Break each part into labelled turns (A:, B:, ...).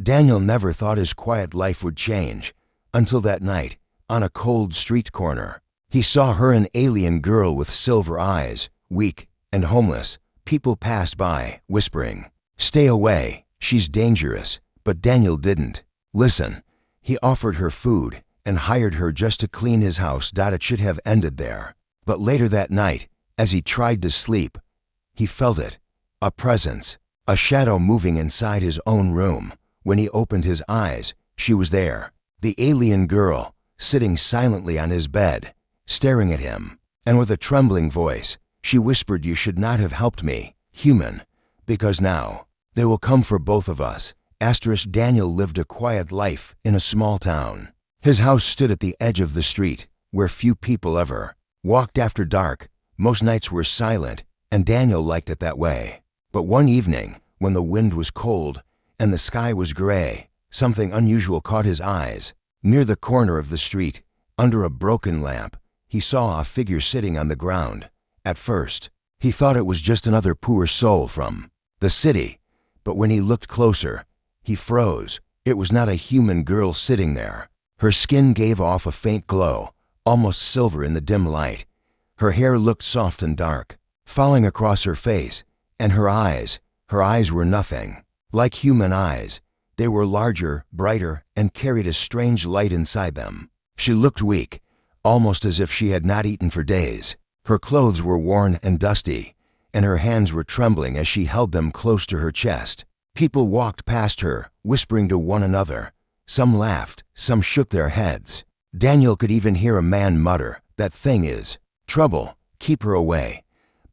A: Daniel never thought his quiet life would change, until that night, on a cold street corner. He saw her, an alien girl with silver eyes, weak and homeless. People passed by, whispering, "Stay away, she's dangerous." But Daniel didn't listen. He offered her food and hired her just to clean his house. It should have ended there. But later that night, as he tried to sleep, he felt it, a presence, a shadow moving inside his own room. When he opened his eyes, she was there, the alien girl, sitting silently on his bed, staring at him. And with a trembling voice, she whispered, "You should not have helped me, human, because now they will come for both of us." Daniel lived a quiet life in a small town. His house stood at the edge of the street, where few people ever walked after dark. Most nights were silent, and Daniel liked it that way. But one evening, when the wind was cold and the sky was gray, something unusual caught his eyes. Near the corner of the street, under a broken lamp, he saw a figure sitting on the ground. At first, he thought it was just another poor soul from the city, but when he looked closer, he froze. It was not a human girl sitting there. Her skin gave off a faint glow, almost silver in the dim light. Her hair looked soft and dark, falling across her face, and her eyes were nothing like human eyes. They were larger, brighter, and carried a strange light inside them. She looked weak, almost as if she had not eaten for days. Her clothes were worn and dusty, and her hands were trembling as she held them close to her chest. People walked past her, whispering to one another. Some laughed, some shook their heads. Daniel could even hear a man mutter, "That thing is trouble, keep her away."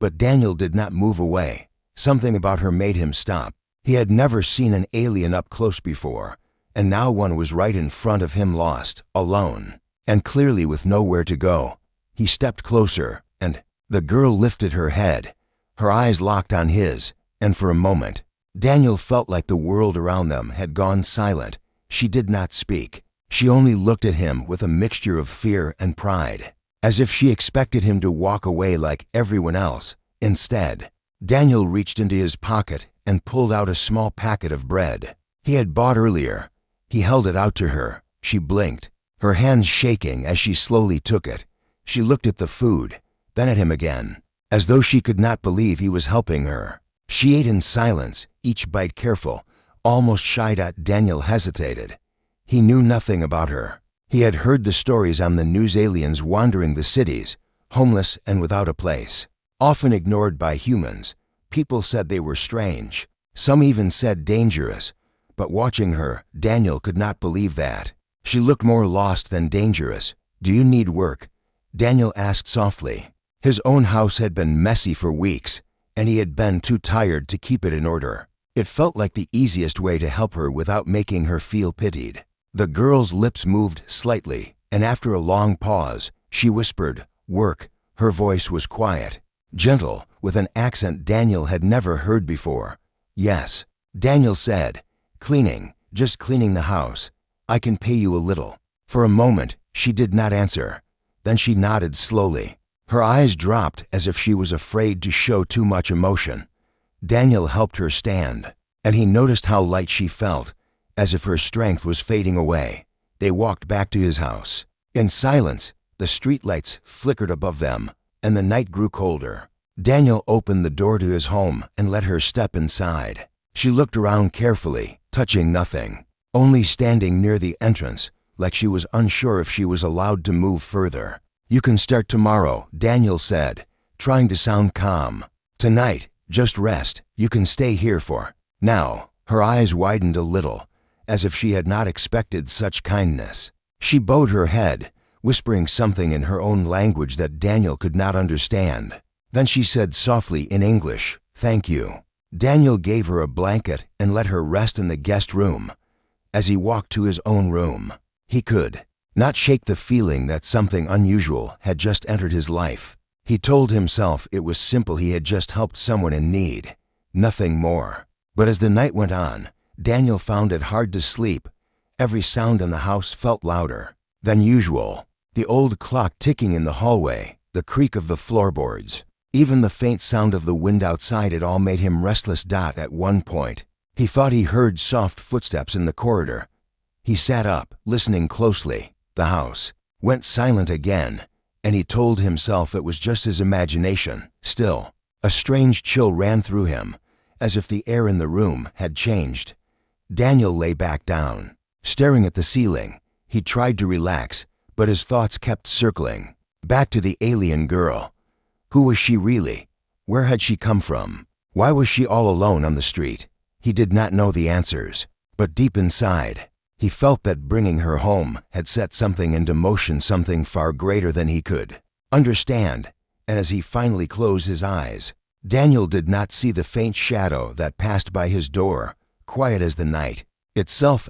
A: But Daniel did not move away. Something about her made him stop. He had never seen an alien up close before, and now one was right in front of him, lost, alone, and clearly with nowhere to go. He stepped closer, and the girl lifted her head. Her eyes locked on his, and for a moment, Daniel felt like the world around them had gone silent. She did not speak. She only looked at him with a mixture of fear and pride, as if she expected him to walk away like everyone else. Instead, Daniel reached into his pocket and pulled out a small packet of bread he had bought earlier. He held it out to her. She blinked, her hands shaking as she slowly took it. She looked at the food, then at him again, as though she could not believe he was helping her. She ate in silence, each bite careful, almost shy. Daniel hesitated. He knew nothing about her. He had heard the stories on the news, aliens wandering the cities, homeless and without a place, often ignored by humans. People said they were strange. Some even said dangerous. But watching her, Daniel could not believe that. She looked more lost than dangerous. "Do you need work?" Daniel asked softly. His own house had been messy for weeks, and he had been too tired to keep it in order. It felt like the easiest way to help her without making her feel pitied. The girl's lips moved slightly, and after a long pause, she whispered, "Work." Her voice was quiet, gentle, with an accent Daniel had never heard before. "Yes," Daniel said. "Cleaning, just cleaning the house. I can pay you a little." For a moment, she did not answer. Then she nodded slowly. Her eyes dropped as if she was afraid to show too much emotion. Daniel helped her stand, and he noticed how light she felt, as if her strength was fading away. They walked back to his house. In silence, the streetlights flickered above them, and the night grew colder. Daniel opened the door to his home and let her step inside. She looked around carefully, touching nothing, only standing near the entrance, like she was unsure if she was allowed to move further. "You can start tomorrow," Daniel said, trying to sound calm. "Tonight, just rest. You can stay here for now." Her eyes widened a little, as if she had not expected such kindness. She bowed her head, whispering something in her own language that Daniel could not understand. Then she said softly in English, "Thank you." Daniel gave her a blanket and let her rest in the guest room. As he walked to his own room, he could not shake the feeling that something unusual had just entered his life. He told himself it was simple. He had just helped someone in need, nothing more. But as the night went on, Daniel found it hard to sleep. Every sound in the house felt louder than usual. The old clock ticking in the hallway, the creak of the floorboards, even the faint sound of the wind outside. It all made him restless. At one point, He thought he heard soft footsteps in the corridor. He sat up, listening closely. The house went silent again, and he told himself it was just his imagination. Still, a strange chill ran through him, as if the air in the room had changed. Daniel lay back down, staring at the ceiling. He tried to relax, but his thoughts kept circling. Back to the alien girl. Who was she really? Where had she come from? Why was she all alone on the street? He did not know the answers, but deep inside, he felt that bringing her home had set something into motion, something far greater than he could understand. And as he finally closed his eyes, Daniel did not see the faint shadow that passed by his door, quiet as the night itself.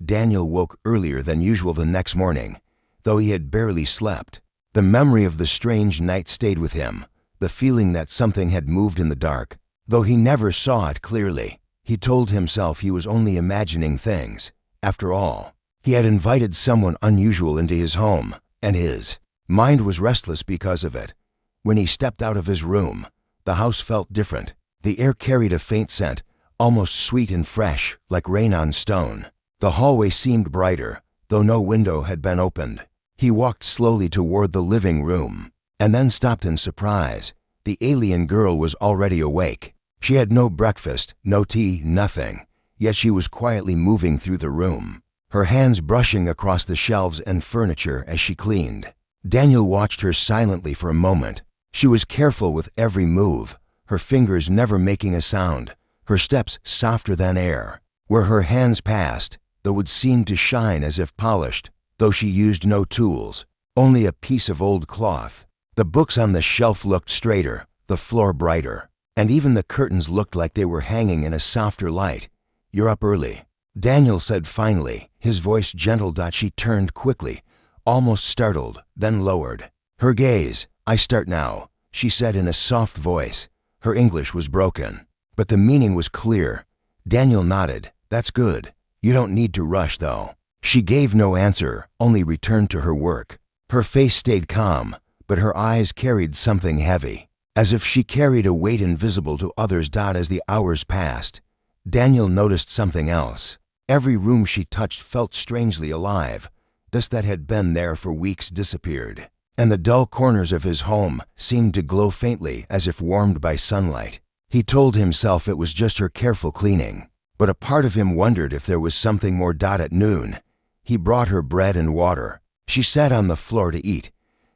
A: Daniel woke earlier than usual the next morning, though he had barely slept. The memory of the strange night stayed with him, the feeling that something had moved in the dark, though he never saw it clearly. He told himself he was only imagining things. After all, he had invited someone unusual into his home, and his mind was restless because of it. When he stepped out of his room, the house felt different. The air carried a faint scent, almost sweet and fresh, like rain on stone. The hallway seemed brighter, though no window had been opened. He walked slowly toward the living room, and then stopped in surprise. The alien girl was already awake. She had no breakfast, no tea, nothing. Yet she was quietly moving through the room, her hands brushing across the shelves and furniture as she cleaned. Daniel watched her silently for a moment. She was careful with every move, her fingers never making a sound, her steps softer than air. Where her hands passed, the wood seemed to shine as if polished, though she used no tools, only a piece of old cloth. The books on the shelf looked straighter, the floor brighter, and even the curtains looked like they were hanging in a softer light. "You're up early," Daniel said finally, his voice gentle. She turned quickly, almost startled, then lowered her gaze. "I start now," she said in a soft voice. Her English was broken, but the meaning was clear. Daniel nodded. "That's good. You don't need to rush, though." She gave no answer, only returned to her work. Her face stayed calm, but her eyes carried something heavy, as if she carried a weight invisible to others. As the hours passed, Daniel noticed something else. Every room she touched felt strangely alive. Dust that had been there for weeks disappeared, and the dull corners of his home seemed to glow faintly as if warmed by sunlight. He told himself it was just her careful cleaning, but a part of him wondered if there was something more. At noon, he brought her bread and water. She sat on the floor to eat,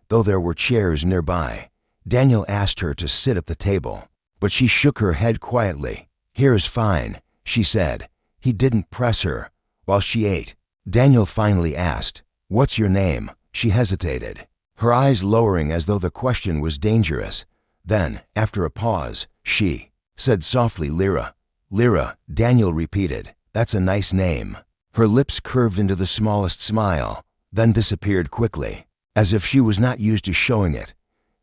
A: though there were chairs nearby. Daniel asked her to sit at the table, but she shook her head quietly. "Here's fine," she said. He didn't press her. While she ate, Daniel finally asked, "What's your name?" She hesitated, her eyes lowering as though the question was dangerous. Then, after a pause, she said softly, "Lyra." "Lyra," Daniel repeated. "That's a nice name." Her lips curved into the smallest smile, then disappeared quickly, as if she was not used to showing it.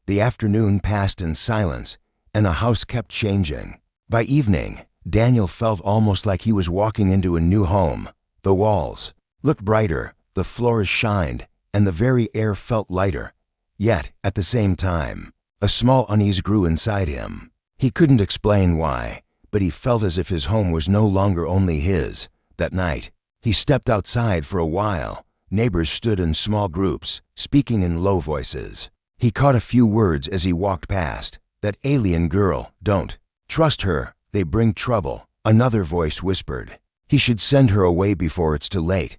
A: The afternoon passed in silence, and the house kept changing. By evening, Daniel felt almost like he was walking into a new home. The walls looked brighter, the floors shined, and the very air felt lighter. Yet, at the same time, a small unease grew inside him. He couldn't explain why, but he felt as if his home was no longer only his. That night, he stepped outside for a while. Neighbors stood in small groups, speaking in low voices. He caught a few words as he walked past. "That alien girl, don't trust her, they bring trouble," another voice whispered. He should send her away before it's too late.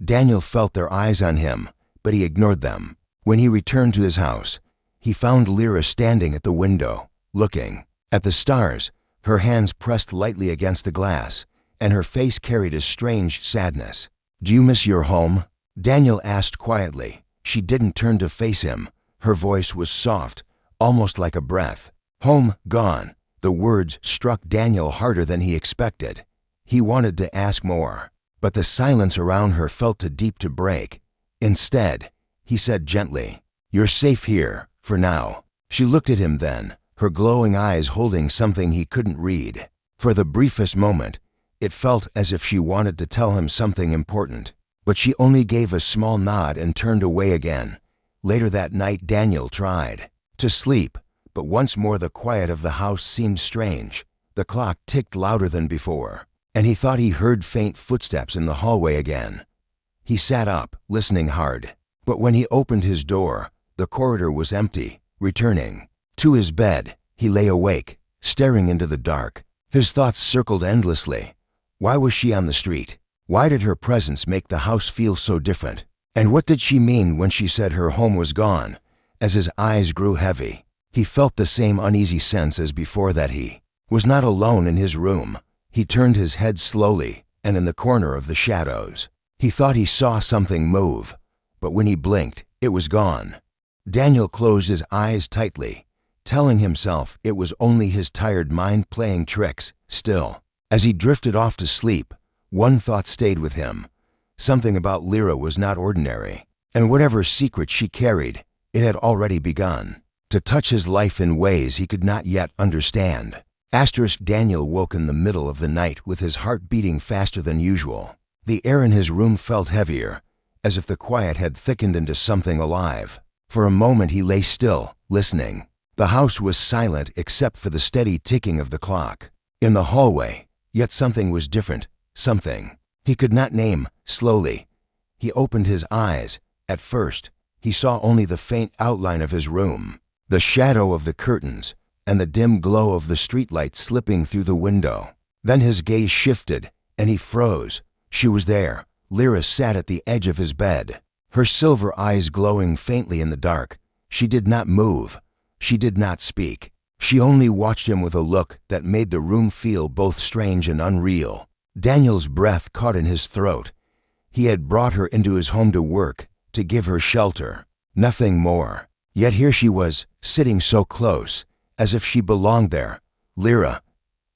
A: Daniel felt their eyes on him, but he ignored them. When he returned to his house, he found Lyra standing at the window, looking at the stars, her hands pressed lightly against the glass, and her face carried a strange sadness. "Do you miss your home?" Daniel asked quietly. She didn't turn to face him. Her voice was soft, almost like a breath. "Home gone." The words struck Daniel harder than he expected. He wanted to ask more, but the silence around her felt too deep to break. Instead, he said gently, "You're safe here, for now." She looked at him then, her glowing eyes holding something he couldn't read. For the briefest moment, it felt as if she wanted to tell him something important, but she only gave a small nod and turned away again. Later that night, Daniel tried to sleep, but once more the quiet of the house seemed strange. The clock ticked louder than before. and he thought he heard faint footsteps in the hallway again. He sat up, listening hard. But when he opened his door, the corridor was empty. Returning to his bed, he lay awake, staring into the dark. His thoughts circled endlessly. Why was she on the street? Why did her presence make the house feel so different? And what did she mean when she said her home was gone? As his eyes grew heavy, he felt the same uneasy sense as before that he was not alone in his room. He turned his head slowly, and in the corner of the shadows, he thought he saw something move. But when he blinked, it was gone. Daniel closed his eyes tightly, telling himself it was only his tired mind playing tricks. Still, as he drifted off to sleep, one thought stayed with him. Something about Lyra was not ordinary, and whatever secret she carried, it had already begun to touch his life in ways he could not yet understand. Daniel woke in the middle of the night with his heart beating faster than usual. The air in his room felt heavier, as if the quiet had thickened into something alive. For a moment he lay still, listening. The house was silent except for the steady ticking of the clock in the hallway, yet something was different, something he could not name. Slowly, he opened his eyes. At first, he saw only the faint outline of his room, the shadow of the curtains, and the dim glow of the streetlight slipping through the window. Then his gaze shifted, and he froze. She was there. Lyra sat at the edge of his bed, her silver eyes glowing faintly in the dark. She did not move. She did not speak. She only watched him with a look that made the room feel both strange and unreal. Daniel's breath caught in his throat. He had brought her into his home to work, to give her shelter. Nothing more. Yet here she was, sitting so close, as if she belonged there. Lyra,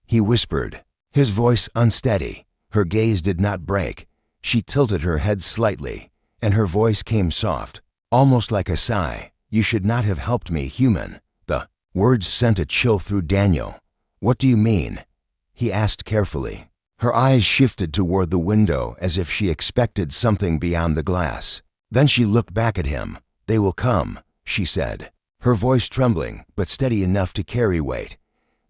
A: he whispered, his voice unsteady. Her gaze did not break. She tilted her head slightly, and her voice came soft, almost like a sigh. You should not have helped me, human. The words sent a chill through Daniel. What do you mean? He asked carefully. Her eyes shifted toward the window as if she expected something beyond the glass. Then she looked back at him. They will come, she said, her voice trembling but steady enough to carry weight.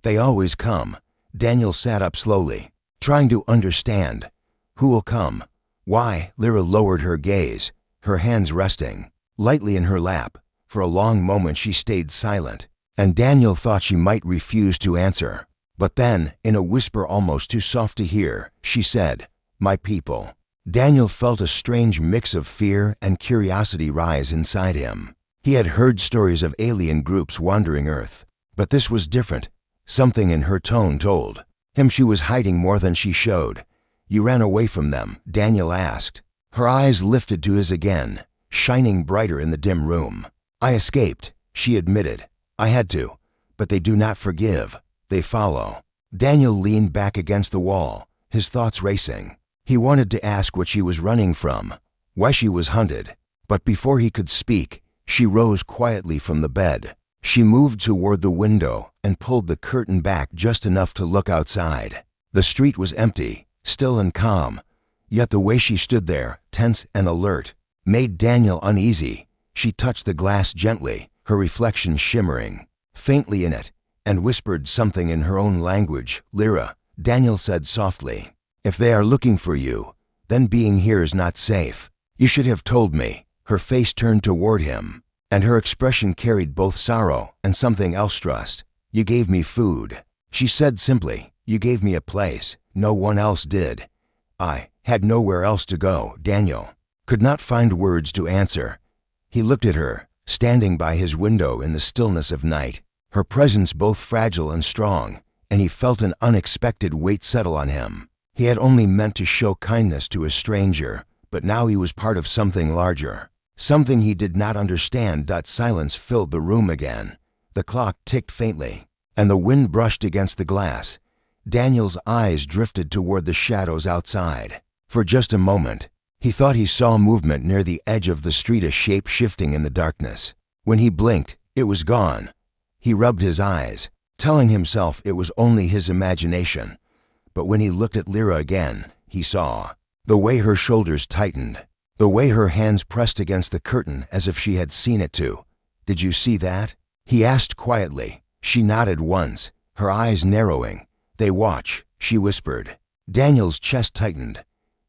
A: They always come. Daniel sat up slowly, trying to understand. Who will come? Why? Lyra lowered her gaze, her hands resting lightly in her lap. For a long moment she stayed silent, and Daniel thought she might refuse to answer. But then, in a whisper almost too soft to hear, she said, "My people." Daniel felt a strange mix of fear and curiosity rise inside him. He had heard stories of alien groups wandering Earth, but this was different. Something in her tone told him she was hiding more than she showed. You ran away from them? Daniel asked. Her eyes lifted to his again, shining brighter in the dim room. I escaped, she admitted. I had to, but they do not forgive. They follow. Daniel leaned back against the wall, his thoughts racing. He wanted to ask what she was running from, why she was hunted. But before he could speak, she rose quietly from the bed. She moved toward the window and pulled the curtain back just enough to look outside. The street was empty, still and calm, yet the way she stood there, tense and alert, made Daniel uneasy. She touched the glass gently, her reflection shimmering faintly in it, and whispered something in her own language. Lyra, Daniel said softly, if they are looking for you, then being here is not safe. You should have told me. Her face turned toward him, and her expression carried both sorrow and something else. Trust. You gave me food, she said simply. You gave me a place. No one else did. I had nowhere else to go. Daniel could not find words to answer. He looked at her, standing by his window in the stillness of night, her presence both fragile and strong, and he felt an unexpected weight settle on him. He had only meant to show kindness to a stranger, but now he was part of something larger, something he did not understand. Silence filled the room again. The clock ticked faintly, and the wind brushed against the glass. Daniel's eyes drifted toward the shadows outside. For just a moment, he thought he saw movement near the edge of the street, a shape shifting in the darkness. When he blinked, it was gone. He rubbed his eyes, telling himself it was only his imagination. But when he looked at Lyra again, he saw the way her shoulders tightened, the way her hands pressed against the curtain as if she had seen it too. Did you see that? He asked quietly. She nodded once, her eyes narrowing. They watch, she whispered. Daniel's chest tightened.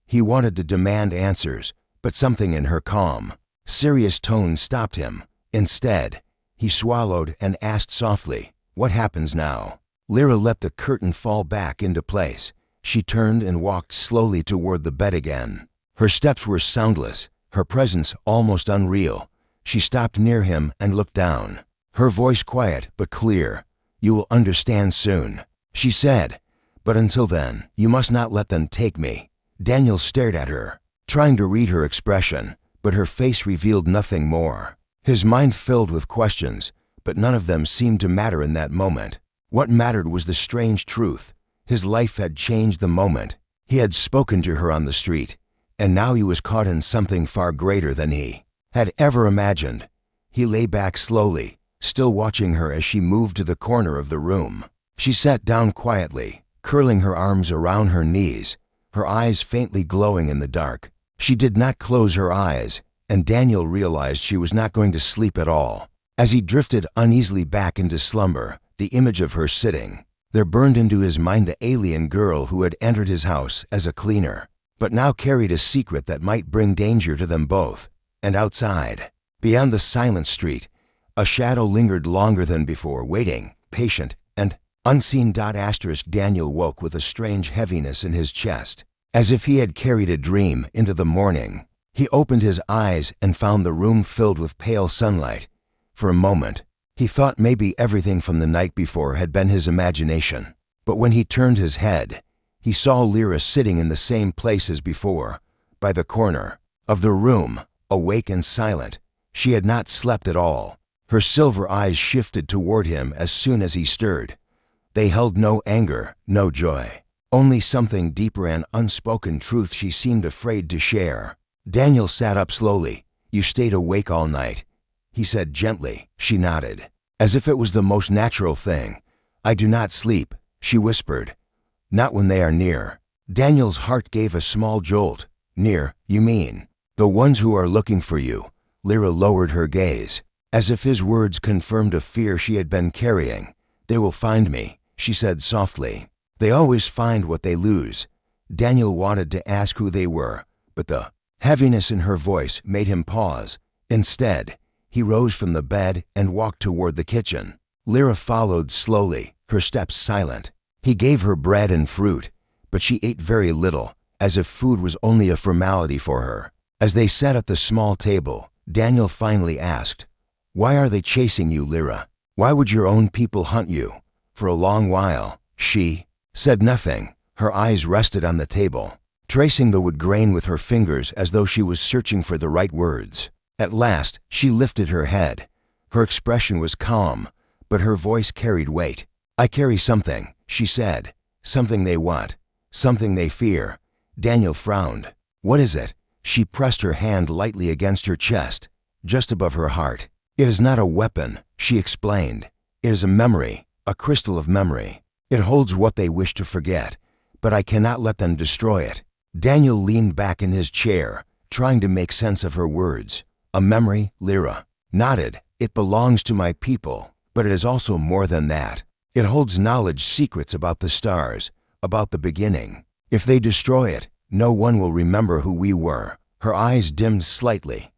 A: He wanted to demand answers, but something in her calm, serious tone stopped him. Instead, he swallowed and asked softly, "What happens now?" Lyra let the curtain fall back into place. She turned and walked slowly toward the bed again. Her steps were soundless, her presence almost unreal. She stopped near him and looked down. Her voice quiet but clear. "You will understand soon," she said. "But until then, you must not let them take me." Daniel stared at her, trying to read her expression, but her face revealed nothing more. His mind filled with questions, but none of them seemed to matter in that moment. What mattered was the strange truth. His life had changed the moment. He had spoken to her on the street, and now he was caught in something far greater than he had ever imagined. He lay back slowly, still watching her as she moved to the corner of the room. She sat down quietly, curling her arms around her knees, her eyes faintly glowing in the dark. She did not close her eyes, and Daniel realized she was not going to sleep at all. As he drifted uneasily back into slumber, the image of her sitting, there burned into his mind the alien girl who had entered his house as a cleaner, but now carried a secret that might bring danger to them both. And outside, beyond the silent street, a shadow lingered longer than before, waiting, patient, and unseen. Daniel woke with a strange heaviness in his chest, as if he had carried a dream into the morning. He opened his eyes and found the room filled with pale sunlight. For a moment, he thought maybe everything from the night before had been his imagination. But when he turned his head, he saw Lyra sitting in the same place as before, by the corner of the room, awake and silent. She had not slept at all. Her silver eyes shifted toward him as soon as he stirred. They held no anger, no joy, only something deeper and unspoken truth she seemed afraid to share. Daniel sat up slowly. "You stayed awake all night," he said gently. She nodded, as if it was the most natural thing. "I do not sleep," she whispered. "Not when they are near." Daniel's heart gave a small jolt. "Near, you mean? The ones who are looking for you." Lyra lowered her gaze, as if his words confirmed a fear she had been carrying. "They will find me," she said softly. "They always find what they lose." Daniel wanted to ask who they were, but the heaviness in her voice made him pause. Instead, he rose from the bed and walked toward the kitchen. Lyra followed slowly, her steps silent. He gave her bread and fruit, but she ate very little, as if food was only a formality for her. As they sat at the small table, Daniel finally asked, "Why are they chasing you, Lyra? Why would your own people hunt you?" For a long while, she said nothing. Her eyes rested on the table, tracing the wood grain with her fingers as though she was searching for the right words. At last, she lifted her head. Her expression was calm, but her voice carried weight. "I carry something," she said. "Something they want, something they fear." Daniel frowned. "What is it?" She pressed her hand lightly against her chest, just above her heart. "It is not a weapon," she explained. "It is a memory, a crystal of memory. It holds what they wish to forget, but I cannot let them destroy it." Daniel leaned back in his chair, trying to make sense of her words. "A memory," Lyra nodded. "It belongs to my people, but it is also more than that. It holds knowledge, secrets about the stars, about the beginning. If they destroy it, no one will remember who we were." Her eyes dimmed slightly.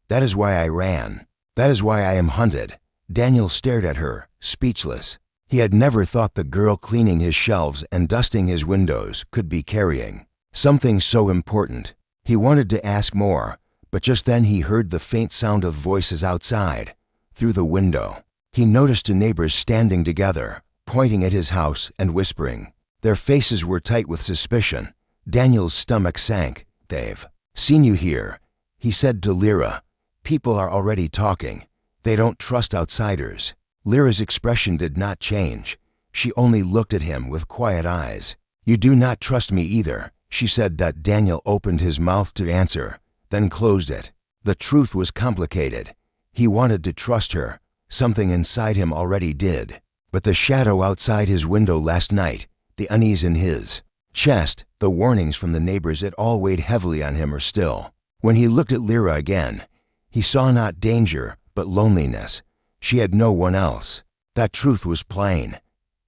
A: "That is why I ran. That is why I am hunted." Daniel stared at her, speechless. He had never thought the girl cleaning his shelves and dusting his windows could be carrying something so important. He wanted to ask more, but just then he heard the faint sound of voices outside. Through the window, he noticed two neighbors standing together, pointing at his house and whispering. Their faces were tight with suspicion. Daniel's stomach sank. "They've seen you here," he said to Lyra. "People are already talking. They don't trust outsiders." Lyra's expression did not change. She only looked at him with quiet eyes. "You do not trust me either," she said. Daniel opened his mouth to answer, then closed it. The truth was complicated. He wanted to trust her. Something inside him already did. But the shadow outside his window last night, the unease in his chest, the warnings from the neighbors, it all weighed heavily on him. Or still, when he looked at Lyra again, he saw not danger, but loneliness. She had no one else. That truth was plain.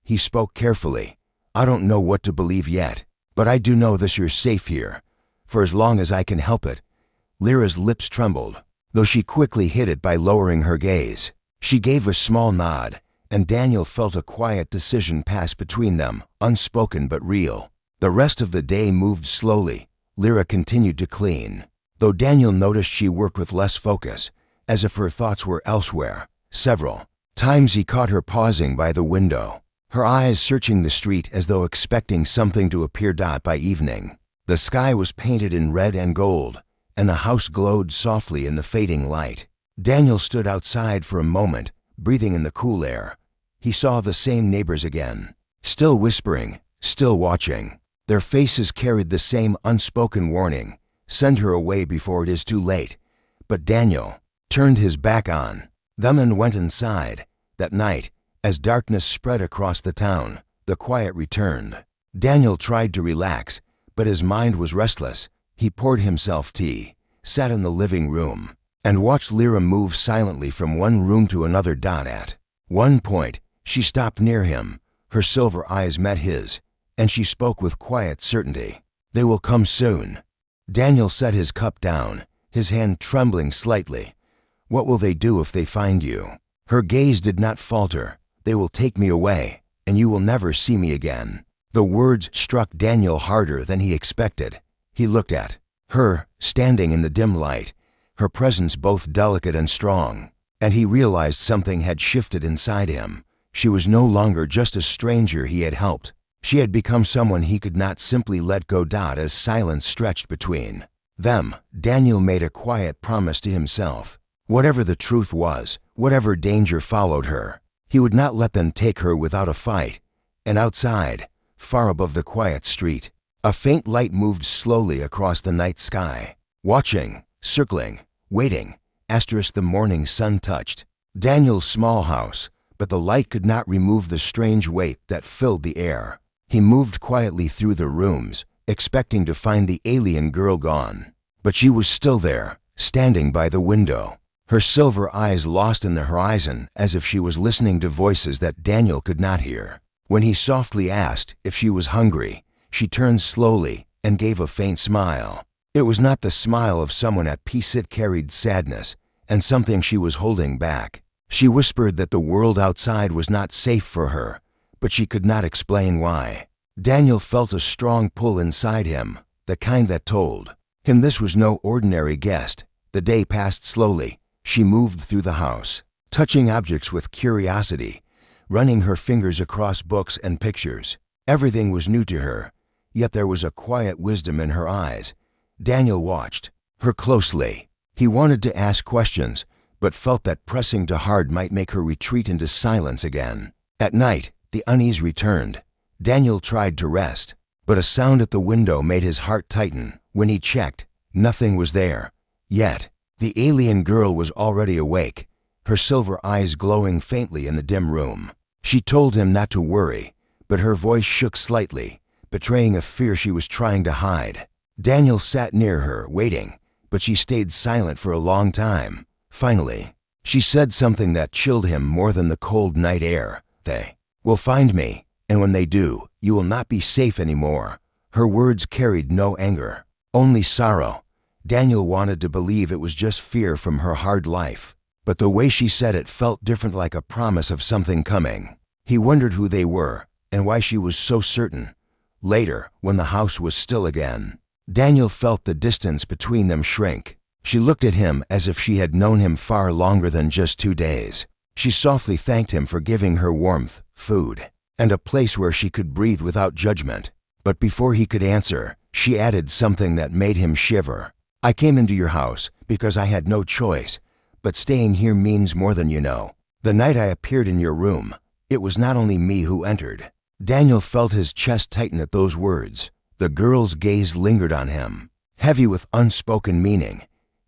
A: He spoke carefully. "I don't know what to believe yet. But I do know this: you're safe here, for as long as I can help it." Lyra's lips trembled, though she quickly hid it by lowering her gaze. She gave a small nod, and Daniel felt a quiet decision pass between them, unspoken but real. The rest of the day moved slowly. Lyra continued to clean, though Daniel noticed she worked with less focus, as if her thoughts were elsewhere. Several times he caught her pausing by the window, her eyes searching the street as though expecting something to appear. By evening, the sky was painted in red and gold, and the house glowed softly in the fading light. Daniel stood outside for a moment, breathing in the cool air. He saw the same neighbors again, still whispering, still watching. Their faces carried the same unspoken warning: send her away before it is too late. But Daniel turned his back on them and went inside. That night, as darkness spread across the town, the quiet returned. Daniel tried to relax, but his mind was restless. He poured himself tea, sat in the living room, and watched Lyra move silently from one room to another. At one point, she stopped near him. Her silver eyes met his, and she spoke with quiet certainty. "They will come soon." Daniel set his cup down, his hand trembling slightly. "What will they do if they find you?" Her gaze did not falter. "They will take me away, and you will never see me again." The words struck Daniel harder than he expected. He looked at her, standing in the dim light, her presence both delicate and strong, and he realized something had shifted inside him. She was no longer just a stranger he had helped. She had become someone he could not simply let go. As silence stretched between them, Daniel made a quiet promise to himself. Whatever the truth was, whatever danger followed her, he would not let them take her without a fight. And outside, far above the quiet street, a faint light moved slowly across the night sky, watching, circling, waiting. The morning sun touched Daniel's small house, but the light could not remove the strange weight that filled the air. He moved quietly through the rooms, expecting to find the alien girl gone. But she was still there, standing by the window, her silver eyes lost in the horizon, as if she was listening to voices that Daniel could not hear. When he softly asked if she was hungry, she turned slowly and gave a faint smile. It was not the smile of someone at peace. It carried sadness and something she was holding back. She whispered that the world outside was not safe for her, but she could not explain why. Daniel felt a strong pull inside him, the kind that told him this was no ordinary guest. The day passed slowly. She moved through the house, touching objects with curiosity, running her fingers across books and pictures. Everything was new to her, yet there was a quiet wisdom in her eyes. Daniel watched her closely. He wanted to ask questions, but felt that pressing too hard might make her retreat into silence again. At night, the unease returned. Daniel tried to rest, but a sound at the window made his heart tighten. When he checked, nothing was there. Yet, the alien girl was already awake, her silver eyes glowing faintly in the dim room. She told him not to worry, but her voice shook slightly, betraying a fear she was trying to hide. Daniel sat near her, waiting, but she stayed silent for a long time. Finally, she said something that chilled him more than the cold night air. "They will find me, and when they do, you will not be safe anymore." Her words carried no anger, only sorrow. Daniel wanted to believe it was just fear from her hard life, but the way she said it felt different, like a promise of something coming. He wondered who they were and why she was so certain. Later, when the house was still again, Daniel felt the distance between them shrink. She looked at him as if she had known him far longer than just 2 days. She softly thanked him for giving her warmth, food, and a place where she could breathe without judgment. But before he could answer, she added something that made him shiver. "I came into your house because I had no choice, but staying here means more than you know. The night I appeared in your room, it was not only me who entered." Daniel felt his chest tighten at those words. The girl's gaze lingered on him, heavy with unspoken meaning.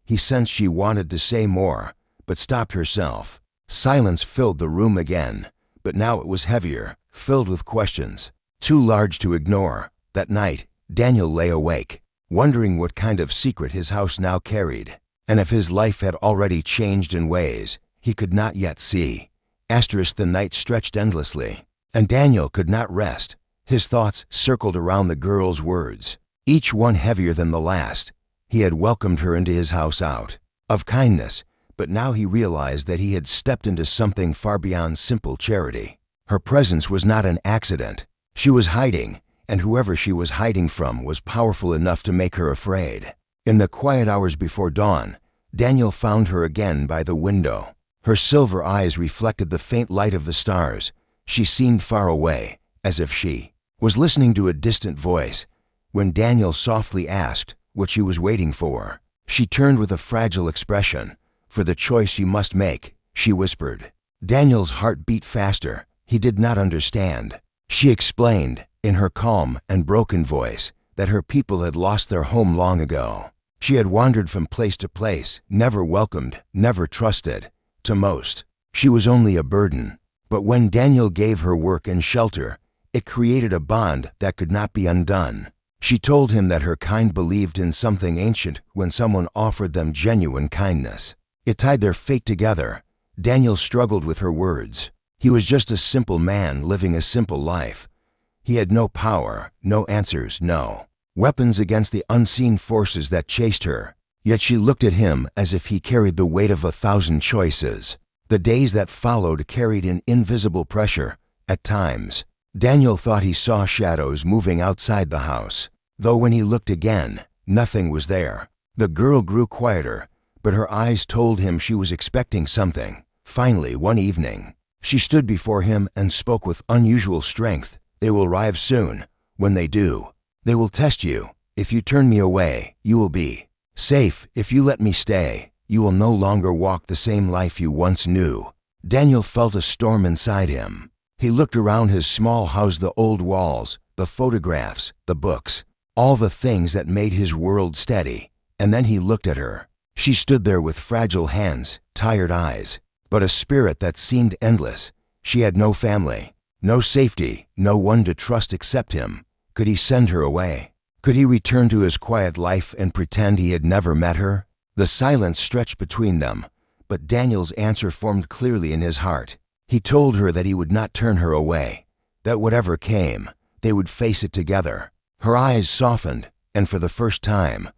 A: He sensed she wanted to say more, but stopped herself. Silence filled the room again, but now it was heavier, filled with questions, too large to ignore. That night, Daniel lay awake, wondering what kind of secret his house now carried, and if his life had already changed in ways he could not yet see. The night stretched endlessly, and Daniel could not rest. His thoughts circled around the girl's words, each one heavier than the last. He had welcomed her into his house out of kindness, but now he realized that he had stepped into something far beyond simple charity. Her presence was not an accident. She was hiding, and whoever she was hiding from was powerful enough to make her afraid. In the quiet hours before dawn, Daniel found her again by the window. Her silver eyes reflected the faint light of the stars. She seemed far away, as if she was listening to a distant voice. When Daniel softly asked what she was waiting for, she turned with a fragile expression. "For the choice you must make," she whispered. Daniel's heart beat faster. He did not understand. She explained, in her calm and broken voice, that her people had lost their home long ago. She had wandered from place to place, never welcomed, never trusted. To most, she was only a burden. But when Daniel gave her work and shelter, it created a bond that could not be undone. She told him that her kind believed in something ancient when someone offered them genuine kindness. It tied their fate together. Daniel struggled with her words. He was just a simple man living a simple life. He had no power, no answers, no weapons against the unseen forces that chased her. Yet she looked at him as if he carried the weight of 1,000 choices. The days that followed carried an invisible pressure. At times, Daniel thought he saw shadows moving outside the house, though when he looked again, nothing was there. The girl grew quieter, but her eyes told him she was expecting something. Finally, one evening, she stood before him and spoke with unusual strength. "They will arrive soon. When they do, they will test you. If you turn me away, you will be safe. If you let me stay, you will no longer walk the same life you once knew." Daniel felt a storm inside him. He looked around his small house, the old walls, the photographs, the books, all the things that made his world steady. And then he looked at her. She stood there with fragile hands, tired eyes, but a spirit that seemed endless. She had no family, no safety, no one to trust except him. Could he send her away? Could he return to his quiet life and pretend he had never met her? The silence stretched between them, but Daniel's answer formed clearly in his heart. He told her that he would not turn her away, that whatever came, they would face it together. Her eyes softened, and for the first time,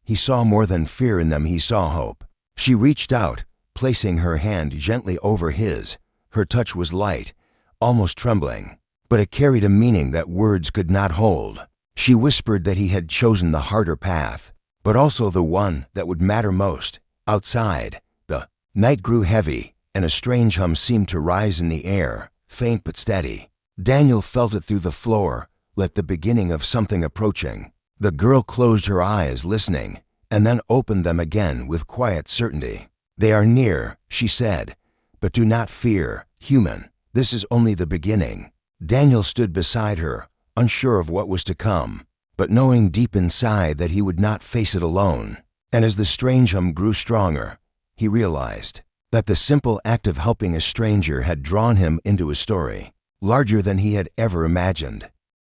A: he saw more than fear in them. He saw hope. She reached out, placing her hand gently over his. Her touch was light, almost trembling, but it carried a meaning that words could not hold. She whispered that he had chosen the harder path, but also the one that would matter most. Outside, the night grew heavy, and a strange hum seemed to rise in the air, faint but steady. Daniel felt it through the floor, like the beginning of something approaching. The girl closed her eyes, listening, and then opened them again with quiet certainty. "They are near," she said, "but do not fear, human. This is only the beginning." Daniel stood beside her, unsure of what was to come, but knowing deep inside that he would not face it alone. And as the strange hum grew stronger, he realized that the simple act of helping a stranger had drawn him into a story larger than he had ever imagined.